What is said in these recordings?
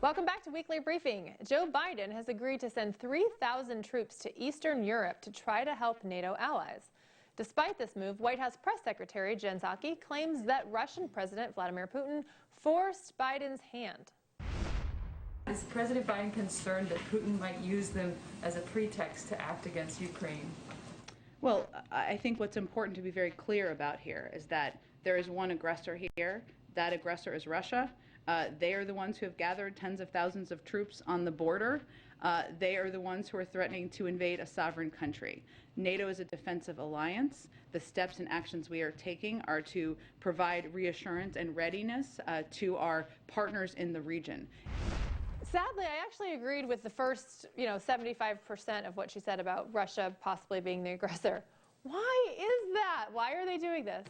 Welcome back to Weekly Briefing. Joe Biden has agreed to send 3,000 troops to Eastern Europe to try to help NATO allies. Despite this move, White House Press Secretary Jen Psaki claims that Russian President Vladimir Putin forced Biden's hand. Is President Biden concerned that Putin might use them as a pretext to act against Ukraine? Well, I think what's important to be very clear about here is that there is one aggressor here. That aggressor is Russia. They are the ones who have gathered tens of thousands of troops on the border. They are the ones who are threatening to invade a sovereign country. NATO is a defensive alliance. The steps and actions we are taking are to provide reassurance and readiness to our partners in the region. Sadly, I actually agreed with the first, 75% of what she said about Russia possibly being the aggressor. Why is that? Why are they doing this?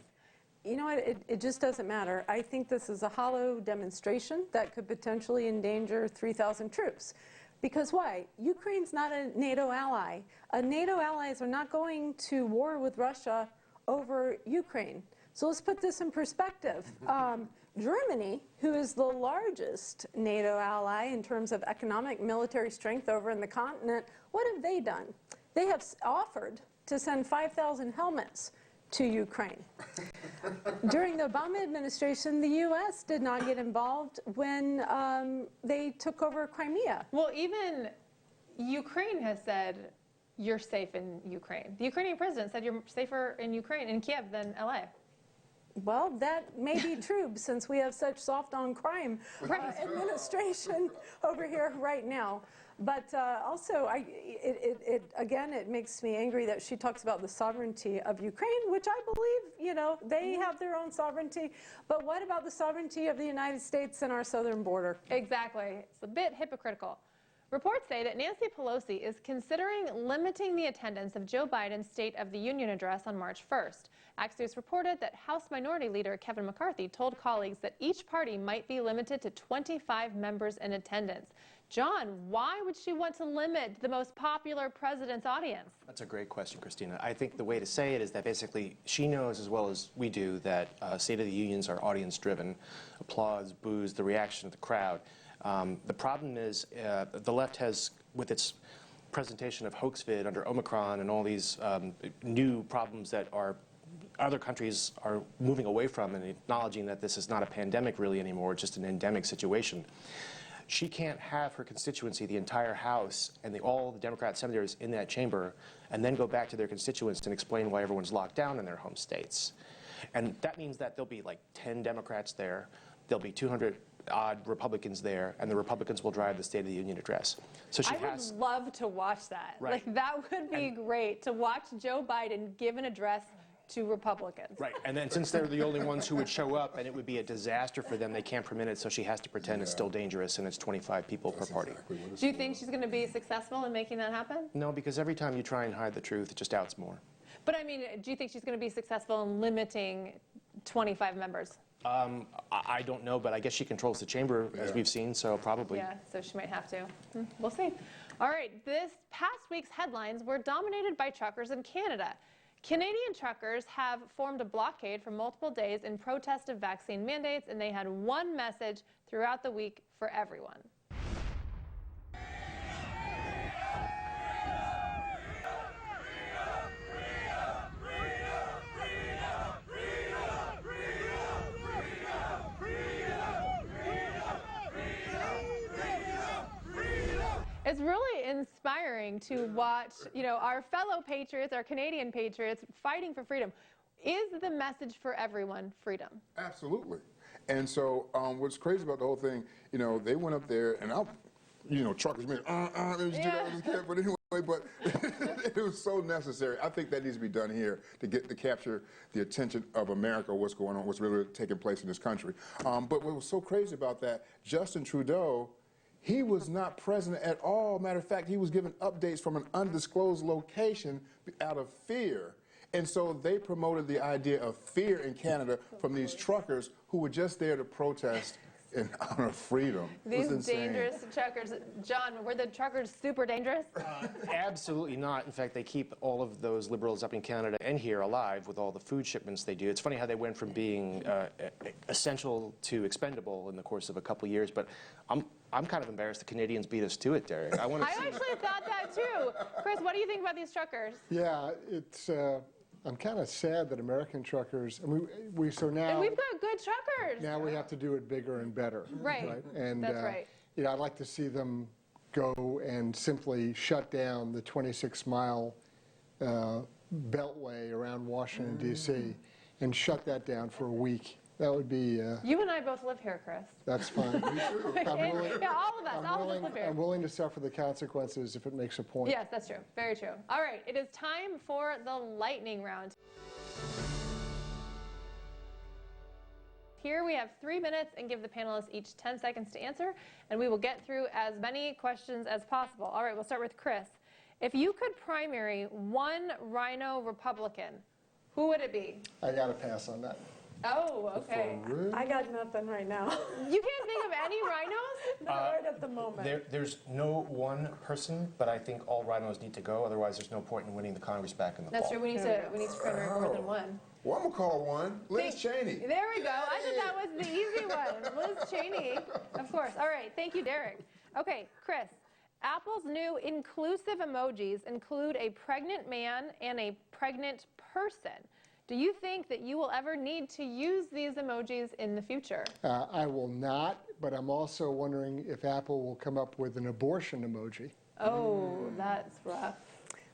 You know what, it just doesn't matter. I think this is a hollow demonstration that could potentially endanger 3,000 troops. Because why? Ukraine's not a NATO ally. NATO allies are not going to war with Russia over Ukraine. So let's put this in perspective. Germany, who is the largest NATO ally in terms of economic military strength over in the continent, what have they done? They have offered to send 5,000 helmets to Ukraine. During the Obama administration, the U.S. did not get involved when they took over Crimea. Well, even Ukraine has said you're safe in Ukraine. The Ukrainian president said you're safer in Ukraine, in Kiev, than L.A. Well, that may be true since we have such soft on crime administration over here right now. But also, again, it makes me angry that she talks about the sovereignty of Ukraine, which I believe, they have their own sovereignty. But what about the sovereignty of the United States and our southern border? Exactly. It's a bit hypocritical. Reports say that Nancy Pelosi is considering limiting the attendance of Joe Biden's State of the Union address on March 1st. Axios reported that House Minority Leader Kevin McCarthy told colleagues that each party might be limited to 25 members in attendance. John, why would she want to limit the most popular president's audience? That's a great question, Christina. I think the way to say it is that basically she knows as well as we do that State of the Unions are audience-driven, applause, boos, the reaction of the crowd. The problem is the left has, with its presentation of hoaxvid under Omicron and all these new problems that other countries are moving away from and acknowledging that this is not a pandemic really anymore, it's just an endemic situation. She can't have her constituency, the entire House, and all the Democrat senators in that chamber, and then go back to their constituents and explain why everyone's locked down in their home states. And that means that there'll be like 10 Democrats there, there'll be 200-odd Republicans there, and the Republicans will drive the State of the Union address. So I would love to watch that. Right. Like, that would be great, to watch Joe Biden give an address to Republicans. Right, and then since they're the only ones who would show up and it would be a disaster for them, they can't permit it, so she has to pretend it's still dangerous and it's 25 people per party. Do you think she's going to be successful in making that happen? No, because every time you try and hide the truth, it just outs more. But I mean, do you think she's going to be successful in limiting 25 members? I don't know, but I guess she controls the chamber, as we've seen, so probably. Yeah, so she might have to. We'll see. All right, this past week's headlines were dominated by truckers in Canada. Canadian truckers have formed a blockade for multiple days in protest of vaccine mandates, and they had one message throughout the week for everyone. It's really inspiring to watch, our fellow patriots, our Canadian patriots, fighting for freedom. Is the message for everyone freedom? Absolutely. And so what's crazy about the whole thing, they went up there, and truckers made, but anyway, but it was so necessary. I think that needs to be done here to capture the attention of America, what's going on, what's really taking place in this country. But what was so crazy about that, Justin Trudeau, he was not present at all. Matter of fact, he was given updates from an undisclosed location out of fear. And so they promoted the idea of fear in Canada from these truckers who were just there to protest in honor of freedom. It was These insane. dangerous truckers. John, were the truckers super dangerous? Absolutely not. In fact, they keep all of those liberals up in Canada and here alive with all the food shipments they do. It's funny how they went from being essential to expendable in the course of a couple years, but I'm kind of embarrassed the Canadians beat us to it, Derrick. I want to I actually thought that too. Chris, what do you think about these truckers? Yeah, it's. I'm kind of sad that American truckers. I mean, so now. And we've got good truckers. Now we have to do it bigger and better. Right. And That's right. you know, I'd like to see them go and simply shut down the 26-mile beltway around Washington D.C. and shut that down for a week. That would be. You and I both live here, Chris. That's fine. Yeah, all of us. All of us live here. I'm willing to suffer the consequences if it makes a point. Yes, that's true. Very true. All right, it is time for the lightning round. Here we have 3 minutes and give the panelists each 10 seconds to answer, and we will get through as many questions as possible. All right, we'll start with Chris. If you could primary one rhino Republican, who would it be? I got to pass on that. Oh, okay. I got nothing right now. You can't think of any rhinos? Not right at the moment. There's no one person, but I think all rhinos need to go. Otherwise, there's no point in winning the Congress back in the That's fall. true. We need to primary more than one. Well, I'm going to call one. Liz Cheney. There we go. I thought that was the easy one. Liz Cheney, of course. All right. Thank you, Derrick. Okay, Chris. Apple's new inclusive emojis include a pregnant man and a pregnant person. Do you think that you will ever need to use these emojis in the future? I will not, but I'm also wondering if Apple will come up with an abortion emoji. Oh, that's rough.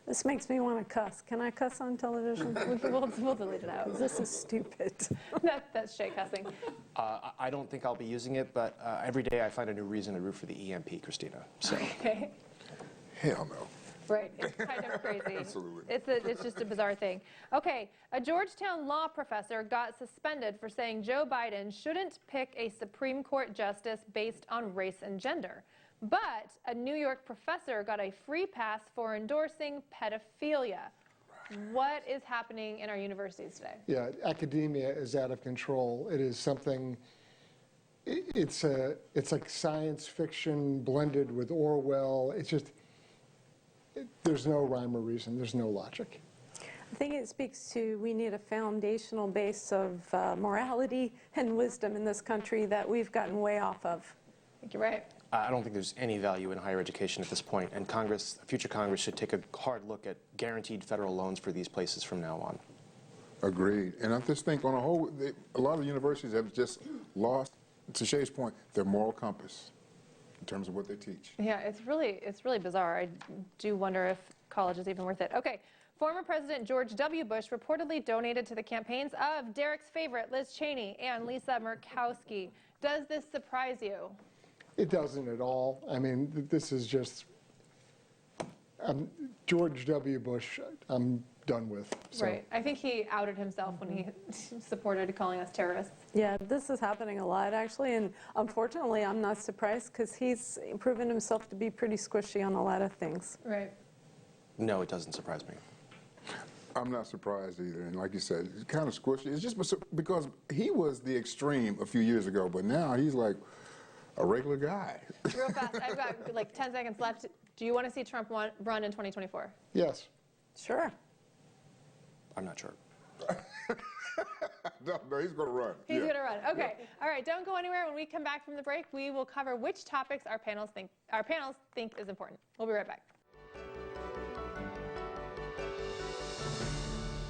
This makes me want to cuss. Can I cuss on television? We'll delete it out. This is stupid. That's Shay cussing. I don't think I'll be using it, but every day I find a new reason to root for the EMP, Christina. So. Okay. Hell no. Right, it's kind of crazy. Absolutely. It's just a bizarre thing. Okay, a Georgetown law professor got suspended for saying Joe Biden shouldn't pick a Supreme Court justice based on race and gender. But a New York professor got a free pass for endorsing pedophilia. What is happening in our universities today? Yeah, academia is out of control. It is something. It's like science fiction blended with Orwell. It's just. There's no rhyme or reason. There's no logic. I think it speaks to we need a foundational base of morality and wisdom in this country that we've gotten way off of. I think you're right. I don't think there's any value in higher education at this point, and Congress, future Congress should take a hard look at guaranteed federal loans for these places from now on. Agreed. And I just think on a whole, a lot of universities have just lost, to Shay's point, their moral compass in terms of what they teach. Yeah, it's really bizarre. I do wonder if college is even worth it. Okay, former President George W. Bush reportedly donated to the campaigns of Derrick's favorite, Liz Cheney, and Lisa Murkowski. Does this surprise you? It doesn't at all. I mean, this is just George W. Bush. I'm done with. So. Right. I think he outed himself when he supported calling us terrorists. Yeah, this is happening a lot, actually, and unfortunately, I'm not surprised because he's proven himself to be pretty squishy on a lot of things. Right. No, it doesn't surprise me. I'm not surprised either. And like you said, it's kind of squishy. It's just because he was the extreme a few years ago, but now he's like a regular guy. Real fast, I've got like 10 seconds left. Do you want to see Trump run in 2024? Yes. Sure. I'm not sure. No, he's going to run. He's going to run. Okay. Yeah. All right. Don't go anywhere. When we come back from the break, we will cover which topics our panels think is important. We'll be right back.